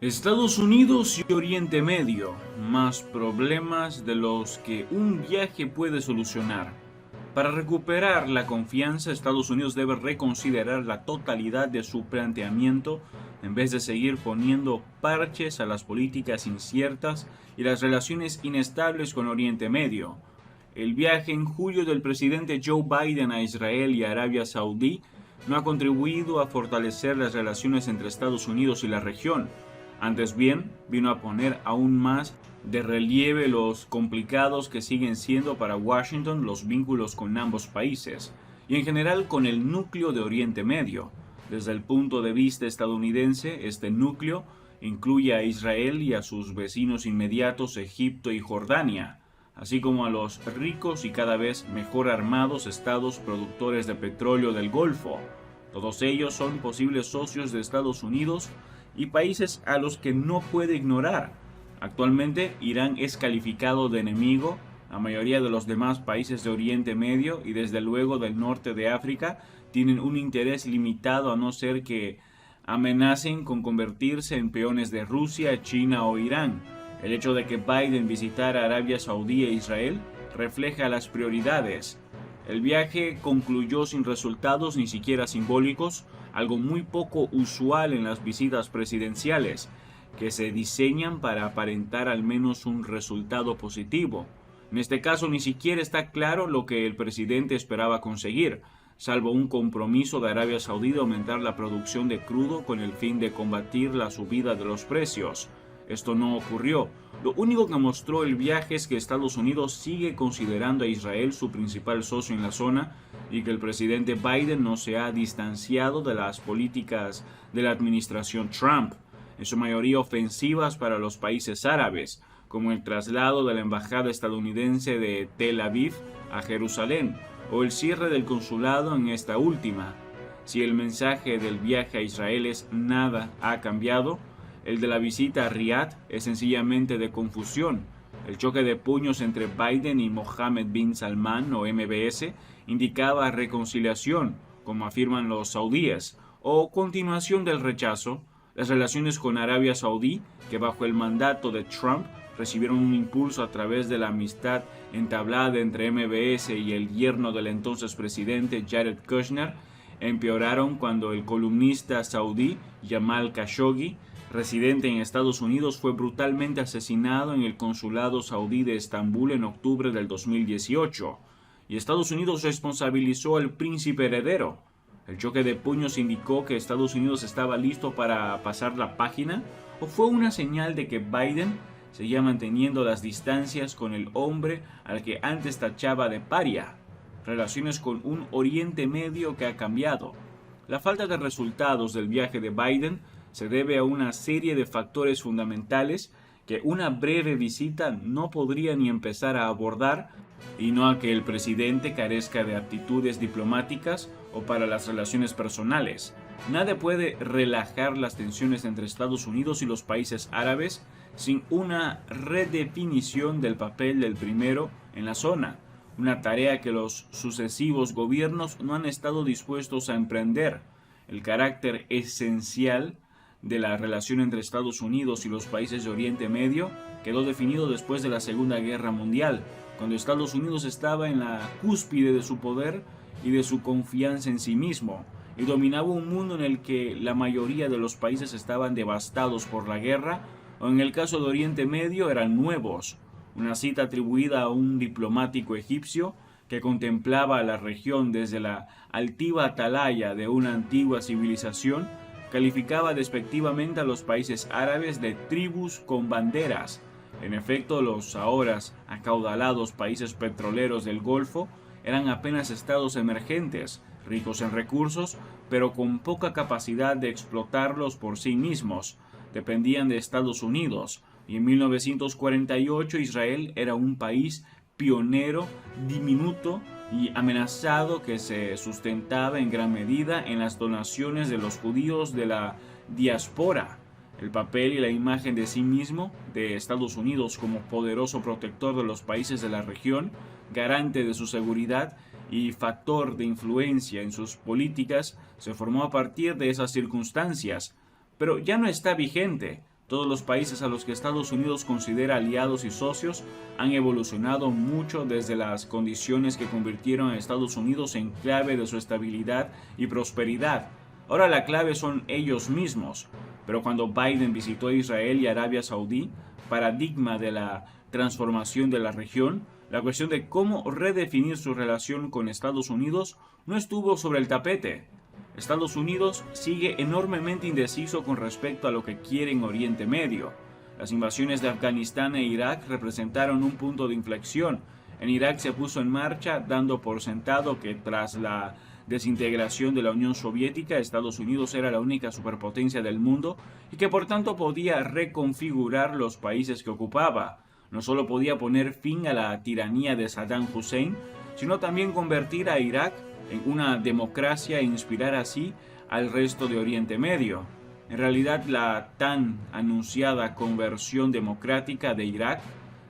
Estados Unidos y Oriente Medio, más problemas de los que un viaje puede solucionar. Para recuperar la confianza, Estados Unidos debe reconsiderar la totalidad de su planteamiento en vez de seguir poniendo parches a las políticas inciertas y las relaciones inestables con Oriente Medio. El viaje en julio del presidente Joe Biden a Israel y Arabia Saudí no ha contribuido a fortalecer las relaciones entre Estados Unidos y la región. Antes bien, vino a poner aún más de relieve los complicados que siguen siendo para Washington los vínculos con ambos países, y en general con el núcleo de Oriente Medio. Desde el punto de vista estadounidense, este núcleo incluye a Israel y a sus vecinos inmediatos Egipto y Jordania, así como a los ricos y cada vez mejor armados estados productores de petróleo del Golfo. Todos ellos son posibles socios de Estados Unidos y países a los que no puede ignorar. Actualmente, Irán es calificado de enemigo. La mayoría de los demás países de Oriente Medio y desde luego del norte de África tienen un interés limitado a no ser que amenacen con convertirse en peones de Rusia, China o Irán. El hecho de que Biden visitara Arabia Saudí e Israel refleja las prioridades. El viaje concluyó sin resultados ni siquiera simbólicos, algo muy poco usual en las visitas presidenciales, que se diseñan para aparentar al menos un resultado positivo. En este caso ni siquiera está claro lo que el presidente esperaba conseguir, salvo un compromiso de Arabia Saudí de aumentar la producción de crudo con el fin de combatir la subida de los precios. Esto no ocurrió. Lo único que mostró el viaje es que Estados Unidos sigue considerando a Israel su principal socio en la zona y que el presidente Biden no se ha distanciado de las políticas de la administración Trump, en su mayoría ofensivas para los países árabes, como el traslado de la embajada estadounidense de Tel Aviv a Jerusalén o el cierre del consulado en esta última. Si el mensaje del viaje a Israel es nada ha cambiado, el de la visita a Riad es sencillamente de confusión. El choque de puños entre Biden y Mohammed bin Salman o MBS indicaba reconciliación, como afirman los saudíes, o continuación del rechazo. Las relaciones con Arabia Saudí, que bajo el mandato de Trump recibieron un impulso a través de la amistad entablada entre MBS y el yerno del entonces presidente Jared Kushner, empeoraron cuando el columnista saudí Jamal Khashoggi, residente en Estados Unidos, fue brutalmente asesinado en el consulado saudí de Estambul en octubre del 2018, y Estados Unidos responsabilizó al príncipe heredero. ¿El choque de puños indicó que Estados Unidos estaba listo para pasar la página? ¿O fue una señal de que Biden seguía manteniendo las distancias con el hombre al que antes tachaba de paria? Relaciones con un Oriente Medio que ha cambiado. La falta de resultados del viaje de Biden se debe a una serie de factores fundamentales que una breve visita no podría ni empezar a abordar, y no a que el presidente carezca de aptitudes diplomáticas o para las relaciones personales. Nada puede relajar las tensiones entre Estados Unidos y los países árabes sin una redefinición del papel del primero en la zona, una tarea que los sucesivos gobiernos no han estado dispuestos a emprender. El carácter esencial de la relación entre Estados Unidos y los países de Oriente Medio quedó definido después de la Segunda Guerra Mundial, cuando Estados Unidos estaba en la cúspide de su poder y de su confianza en sí mismo, y dominaba un mundo en el que la mayoría de los países estaban devastados por la guerra, o en el caso de Oriente Medio eran nuevos. Una cita atribuida a un diplomático egipcio que contemplaba a la región desde la altiva atalaya de una antigua civilización calificaba despectivamente a los países árabes de tribus con banderas. En efecto, los ahora acaudalados países petroleros del Golfo eran apenas estados emergentes, ricos en recursos, pero con poca capacidad de explotarlos por sí mismos. Dependían de Estados Unidos, y en 1948 Israel era un país pionero, diminuto y amenazado que se sustentaba en gran medida en las donaciones de los judíos de la diáspora. El papel y la imagen de sí mismo de Estados Unidos como poderoso protector de los países de la región, garante de su seguridad y factor de influencia en sus políticas, se formó a partir de esas circunstancias, pero ya no está vigente. Todos los países a los que Estados Unidos considera aliados y socios han evolucionado mucho desde las condiciones que convirtieron a Estados Unidos en clave de su estabilidad y prosperidad. Ahora la clave son ellos mismos. Pero cuando Biden visitó Israel y Arabia Saudí, paradigma de la transformación de la región, la cuestión de cómo redefinir su relación con Estados Unidos no estuvo sobre el tapete. Estados Unidos sigue enormemente indeciso con respecto a lo que quiere en Oriente Medio. Las invasiones de Afganistán e Irak representaron un punto de inflexión. En Irak se puso en marcha dando por sentado que tras la desintegración de la Unión Soviética, Estados Unidos era la única superpotencia del mundo y que por tanto podía reconfigurar los países que ocupaba. No solo podía poner fin a la tiranía de Saddam Hussein, sino también convertir a Irak en una democracia e inspirar así al resto de Oriente Medio. En realidad, la tan anunciada conversión democrática de Irak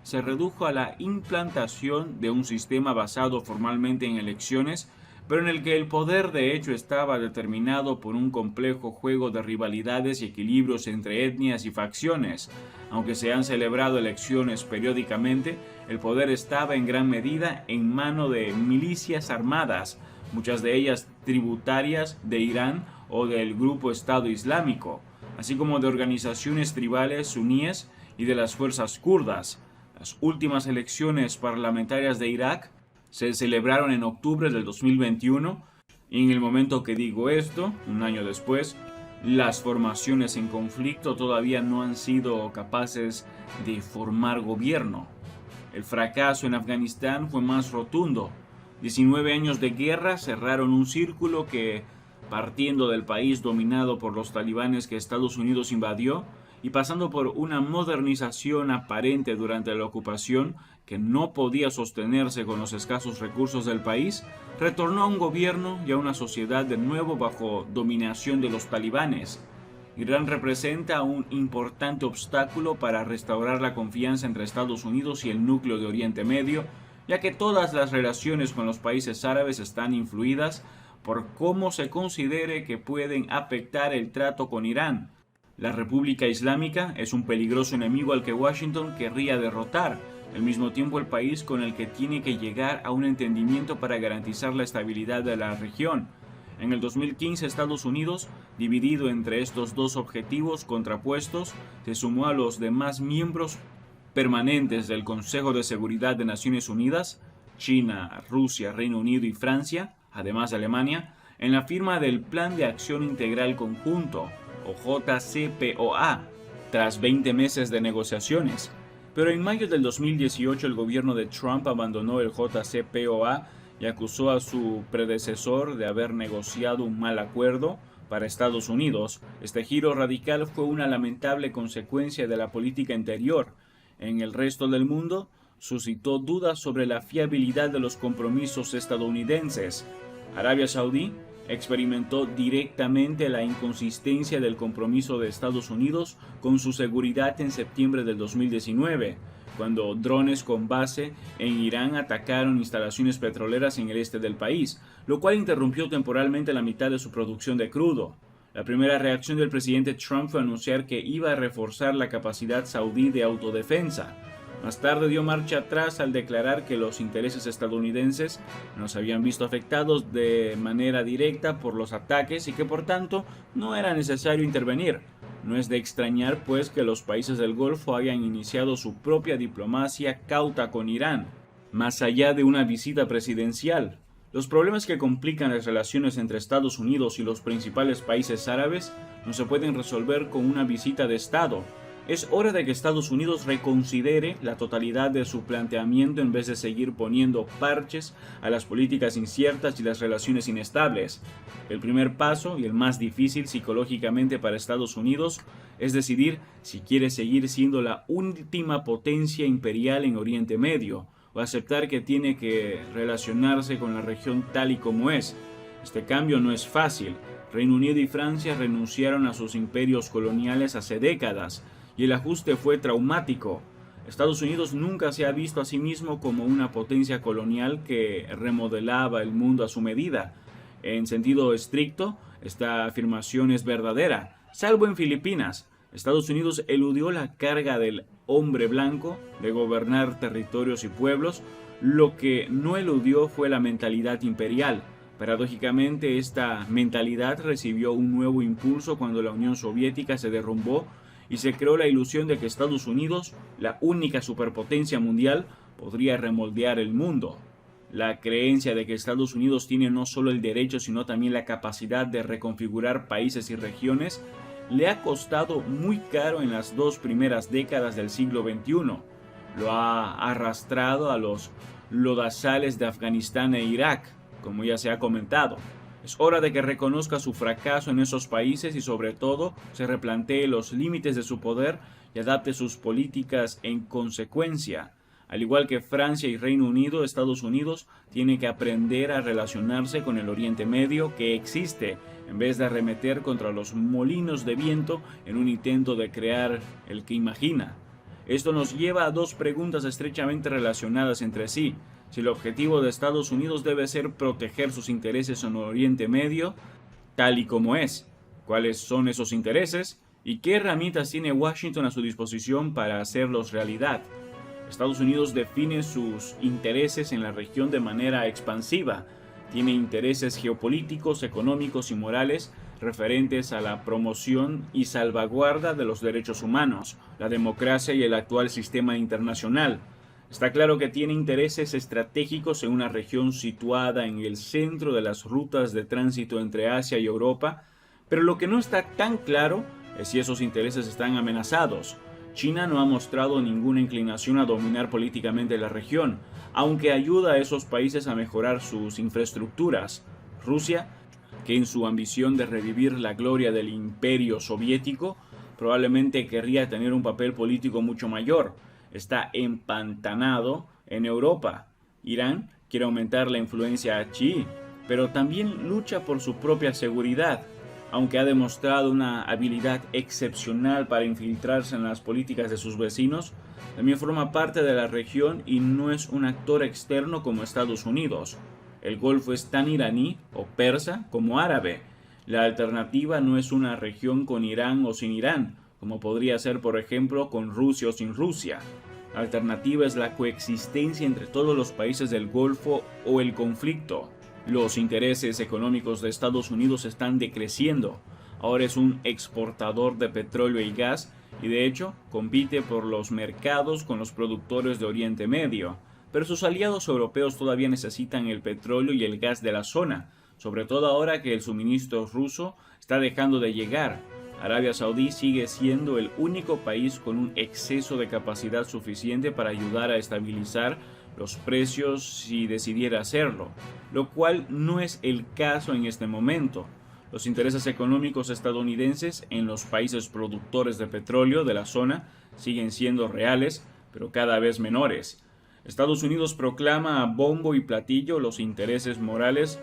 se redujo a la implantación de un sistema basado formalmente en elecciones, pero en el que el poder de hecho estaba determinado por un complejo juego de rivalidades y equilibrios entre etnias y facciones. Aunque se han celebrado elecciones periódicamente, el poder estaba en gran medida en mano de milicias armadas, muchas de ellas tributarias de Irán o del grupo Estado Islámico, así como de organizaciones tribales suníes y de las fuerzas kurdas. Las últimas elecciones parlamentarias de Irak se celebraron en octubre del 2021 y en el momento que digo esto, un año después, las formaciones en conflicto todavía no han sido capaces de formar gobierno. El fracaso en Afganistán fue más rotundo. 19 años de guerra cerraron un círculo que, partiendo del país dominado por los talibanes que Estados Unidos invadió y pasando por una modernización aparente durante la ocupación que no podía sostenerse con los escasos recursos del país, retornó a un gobierno y a una sociedad de nuevo bajo dominación de los talibanes. Irán representa un importante obstáculo para restaurar la confianza entre Estados Unidos y el núcleo de Oriente Medio, ya que todas las relaciones con los países árabes están influidas por cómo se considere que pueden afectar el trato con Irán. La República Islámica es un peligroso enemigo al que Washington querría derrotar, al mismo tiempo el país con el que tiene que llegar a un entendimiento para garantizar la estabilidad de la región. En el 2015 Estados Unidos, dividido entre estos dos objetivos contrapuestos, se sumó a los demás miembros permanentes del Consejo de Seguridad de Naciones Unidas, China, Rusia, Reino Unido y Francia, además de Alemania, en la firma del Plan de Acción Integral Conjunto, o JCPOA, tras 20 meses de negociaciones. Pero en mayo del 2018 el gobierno de Trump abandonó el JCPOA y acusó a su predecesor de haber negociado un mal acuerdo para Estados Unidos. Este giro radical fue una lamentable consecuencia de la política interior. En el resto del mundo, suscitó dudas sobre la fiabilidad de los compromisos estadounidenses. Arabia Saudí experimentó directamente la inconsistencia del compromiso de Estados Unidos con su seguridad en septiembre del 2019, cuando drones con base en Irán atacaron instalaciones petroleras en el este del país, lo cual interrumpió temporalmente la mitad de su producción de crudo. La primera reacción del presidente Trump fue anunciar que iba a reforzar la capacidad saudí de autodefensa. Más tarde dio marcha atrás al declarar que los intereses estadounidenses no se habían visto afectados de manera directa por los ataques y que por tanto no era necesario intervenir. No es de extrañar pues que los países del Golfo hayan iniciado su propia diplomacia cauta con Irán, más allá de una visita presidencial. Los problemas que complican las relaciones entre Estados Unidos y los principales países árabes no se pueden resolver con una visita de Estado. Es hora de que Estados Unidos reconsidere la totalidad de su planteamiento en vez de seguir poniendo parches a las políticas inciertas y las relaciones inestables. El primer paso, y el más difícil psicológicamente para Estados Unidos, es decidir si quiere seguir siendo la última potencia imperial en Oriente Medio, o aceptar que tiene que relacionarse con la región tal y como es. Este cambio no es fácil. Reino Unido y Francia renunciaron a sus imperios coloniales hace décadas, y el ajuste fue traumático. Estados Unidos nunca se ha visto a sí mismo como una potencia colonial que remodelaba el mundo a su medida. En sentido estricto, esta afirmación es verdadera, salvo en Filipinas. Estados Unidos eludió la carga del hombre blanco de gobernar territorios y pueblos. Lo que no eludió fue la mentalidad imperial. Paradójicamente, esta mentalidad recibió un nuevo impulso cuando la Unión Soviética se derrumbó y se creó la ilusión de que Estados Unidos, la única superpotencia mundial, podría remoldear el mundo. La creencia de que Estados Unidos tiene no solo el derecho, sino también la capacidad de reconfigurar países y regiones, le ha costado muy caro en las 2 primeras décadas del siglo XXI. Lo ha arrastrado a los lodazales de Afganistán e Irak, como ya se ha comentado. Es hora de que reconozca su fracaso en esos países y sobre todo se replantee los límites de su poder y adapte sus políticas en consecuencia. Al igual que Francia y Reino Unido, Estados Unidos tiene que aprender a relacionarse con el Oriente Medio que existe, en vez de arremeter contra los molinos de viento en un intento de crear el que imagina. Esto nos lleva a 2 preguntas estrechamente relacionadas entre sí. Si el objetivo de Estados Unidos debe ser proteger sus intereses en el Oriente Medio, tal y como es. ¿Cuáles son esos intereses? ¿Y qué herramientas tiene Washington a su disposición para hacerlos realidad? Estados Unidos define sus intereses en la región de manera expansiva. Tiene intereses geopolíticos, económicos y morales referentes a la promoción y salvaguarda de los derechos humanos, la democracia y el actual sistema internacional. Está claro que tiene intereses estratégicos en una región situada en el centro de las rutas de tránsito entre Asia y Europa, pero lo que no está tan claro es si esos intereses están amenazados. China no ha mostrado ninguna inclinación a dominar políticamente la región, aunque ayuda a esos países a mejorar sus infraestructuras. Rusia, que en su ambición de revivir la gloria del imperio soviético, probablemente querría tener un papel político mucho mayor, está empantanado en Europa. Irán quiere aumentar la influencia chií, pero también lucha por su propia seguridad. Aunque ha demostrado una habilidad excepcional para infiltrarse en las políticas de sus vecinos, también forma parte de la región y no es un actor externo como Estados Unidos. El Golfo es tan iraní o persa como árabe. La alternativa no es una región con Irán o sin Irán, como podría ser por ejemplo con Rusia o sin Rusia. La alternativa es la coexistencia entre todos los países del Golfo o el conflicto. Los intereses económicos de Estados Unidos están decreciendo. Ahora es un exportador de petróleo y gas y de hecho compite por los mercados con los productores de Oriente Medio. Pero sus aliados europeos todavía necesitan el petróleo y el gas de la zona, sobre todo ahora que el suministro ruso está dejando de llegar. Arabia Saudí sigue siendo el único país con un exceso de capacidad suficiente para ayudar a estabilizar los precios si decidiera hacerlo, lo cual no es el caso en este momento. Los intereses económicos estadounidenses en los países productores de petróleo de la zona siguen siendo reales, pero cada vez menores. Estados Unidos proclama a bombo y platillo los intereses morales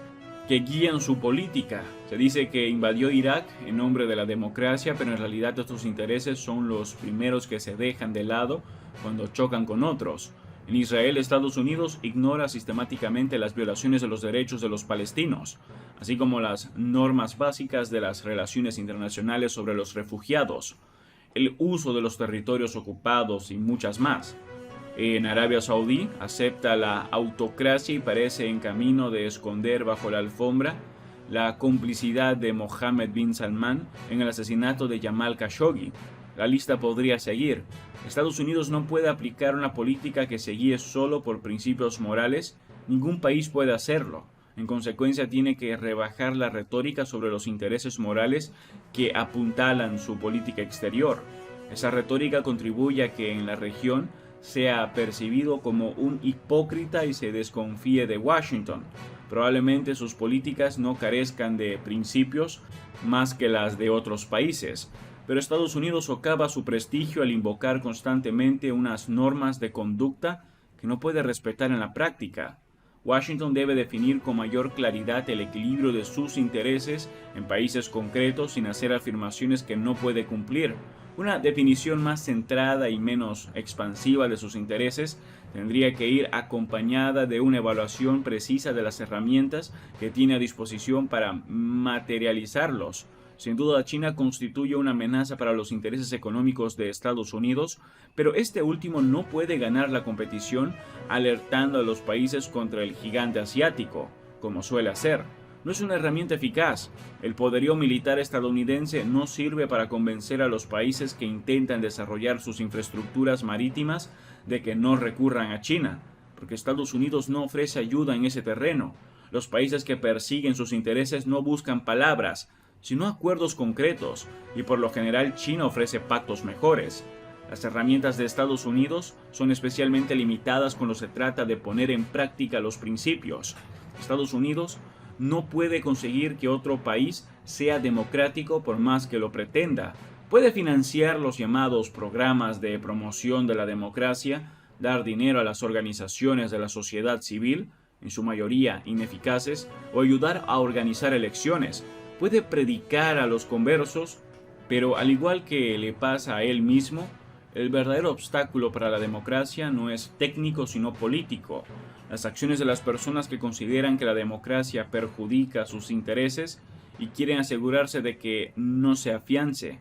que guían su política. Se dice que invadió Irak en nombre de la democracia, pero en realidad estos intereses son los primeros que se dejan de lado cuando chocan con otros. En Israel, Estados Unidos ignora sistemáticamente las violaciones de los derechos de los palestinos, así como las normas básicas de las relaciones internacionales sobre los refugiados, el uso de los territorios ocupados y muchas más. En Arabia Saudí acepta la autocracia y parece en camino de esconder bajo la alfombra la complicidad de Mohammed bin Salman en el asesinato de Jamal Khashoggi. La lista podría seguir. Estados Unidos no puede aplicar una política que se guíe solo por principios morales. Ningún país puede hacerlo. En consecuencia, tiene que rebajar la retórica sobre los intereses morales que apuntalan su política exterior. Esa retórica contribuye a que en la región sea percibido como un hipócrita y se desconfíe de Washington. Probablemente sus políticas no carezcan de principios más que las de otros países, pero Estados Unidos socava su prestigio al invocar constantemente unas normas de conducta que no puede respetar en la práctica. Washington debe definir con mayor claridad el equilibrio de sus intereses en países concretos sin hacer afirmaciones que no puede cumplir. Una definición más centrada y menos expansiva de sus intereses tendría que ir acompañada de una evaluación precisa de las herramientas que tiene a disposición para materializarlos. Sin duda, China constituye una amenaza para los intereses económicos de Estados Unidos, pero este último no puede ganar la competición alertando a los países contra el gigante asiático, como suele hacer. No es una herramienta eficaz. El poderío militar estadounidense no sirve para convencer a los países que intentan desarrollar sus infraestructuras marítimas de que no recurran a China, porque Estados Unidos no ofrece ayuda en ese terreno. Los países que persiguen sus intereses no buscan palabras, sino acuerdos concretos, y por lo general China ofrece pactos mejores. Las herramientas de Estados Unidos son especialmente limitadas cuando se trata de poner en práctica los principios. Estados Unidos no puede conseguir que otro país sea democrático por más que lo pretenda. Puede financiar los llamados programas de promoción de la democracia, dar dinero a las organizaciones de la sociedad civil, en su mayoría ineficaces, o ayudar a organizar elecciones. Puede predicar a los conversos, pero al igual que le pasa a él mismo, el verdadero obstáculo para la democracia no es técnico sino político. Las acciones de las personas que consideran que la democracia perjudica sus intereses y quieren asegurarse de que no se afiance.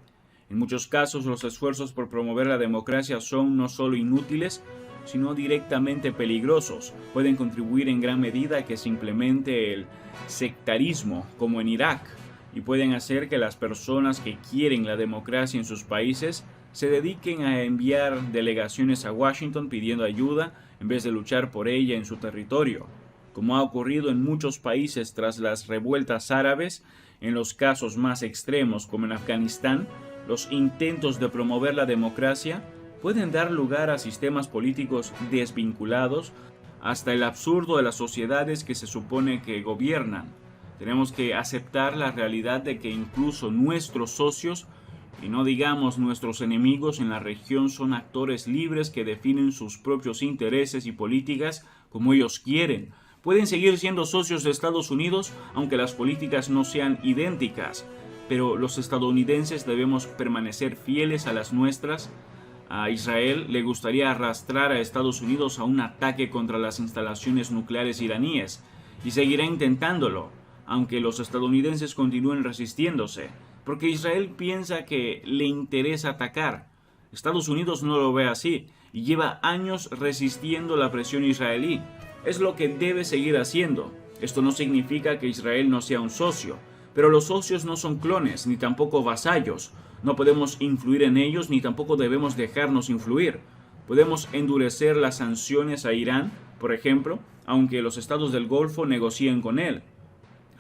En muchos casos, los esfuerzos por promover la democracia son no solo inútiles, sino directamente peligrosos. Pueden contribuir en gran medida a que se implemente el sectarismo, como en Irak, y pueden hacer que las personas que quieren la democracia en sus países se dediquen a enviar delegaciones a Washington pidiendo ayuda en vez de luchar por ella en su territorio, como ha ocurrido en muchos países tras las revueltas árabes. En los casos más extremos, como en Afganistán, los intentos de promover la democracia pueden dar lugar a sistemas políticos desvinculados hasta el absurdo de las sociedades que se supone que gobiernan. Tenemos que aceptar la realidad de que incluso nuestros socios, y no digamos nuestros enemigos en la región, son actores libres que definen sus propios intereses y políticas como ellos quieren. Pueden seguir siendo socios de Estados Unidos aunque las políticas no sean idénticas, pero los estadounidenses debemos permanecer fieles a las nuestras. A Israel le gustaría arrastrar a Estados Unidos a un ataque contra las instalaciones nucleares iraníes, y seguirá intentándolo, aunque los estadounidenses continúen resistiéndose, porque Israel piensa que le interesa atacar. Estados Unidos no lo ve así, y lleva años resistiendo la presión israelí. Es lo que debe seguir haciendo. Esto no significa que Israel no sea un socio, pero los socios no son clones, ni tampoco vasallos. No podemos influir en ellos, ni tampoco debemos dejarnos influir. Podemos endurecer las sanciones a Irán, por ejemplo, aunque los estados del Golfo negocien con él.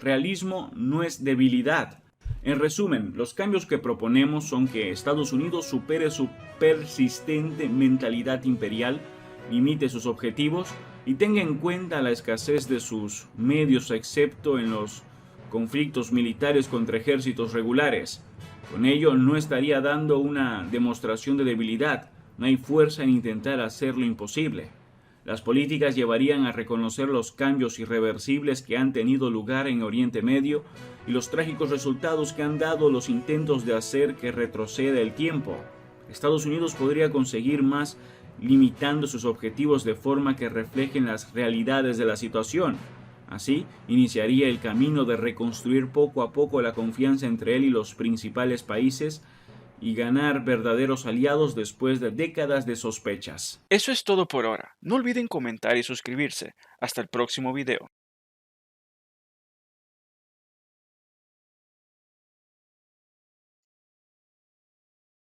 Realismo no es debilidad. En resumen, los cambios que proponemos son que Estados Unidos supere su persistente mentalidad imperial, limite sus objetivos y tenga en cuenta la escasez de sus medios, excepto en los conflictos militares contra ejércitos regulares. Con ello no estaría dando una demostración de debilidad. No hay fuerza en intentar hacer lo imposible. Las políticas llevarían a reconocer los cambios irreversibles que han tenido lugar en Oriente Medio y los trágicos resultados que han dado los intentos de hacer que retroceda el tiempo. Estados Unidos podría conseguir más limitando sus objetivos de forma que reflejen las realidades de la situación. Así, iniciaría el camino de reconstruir poco a poco la confianza entre él y los principales países y ganar verdaderos aliados después de décadas de sospechas. Eso es todo por ahora. No olviden comentar y suscribirse. Hasta el próximo video.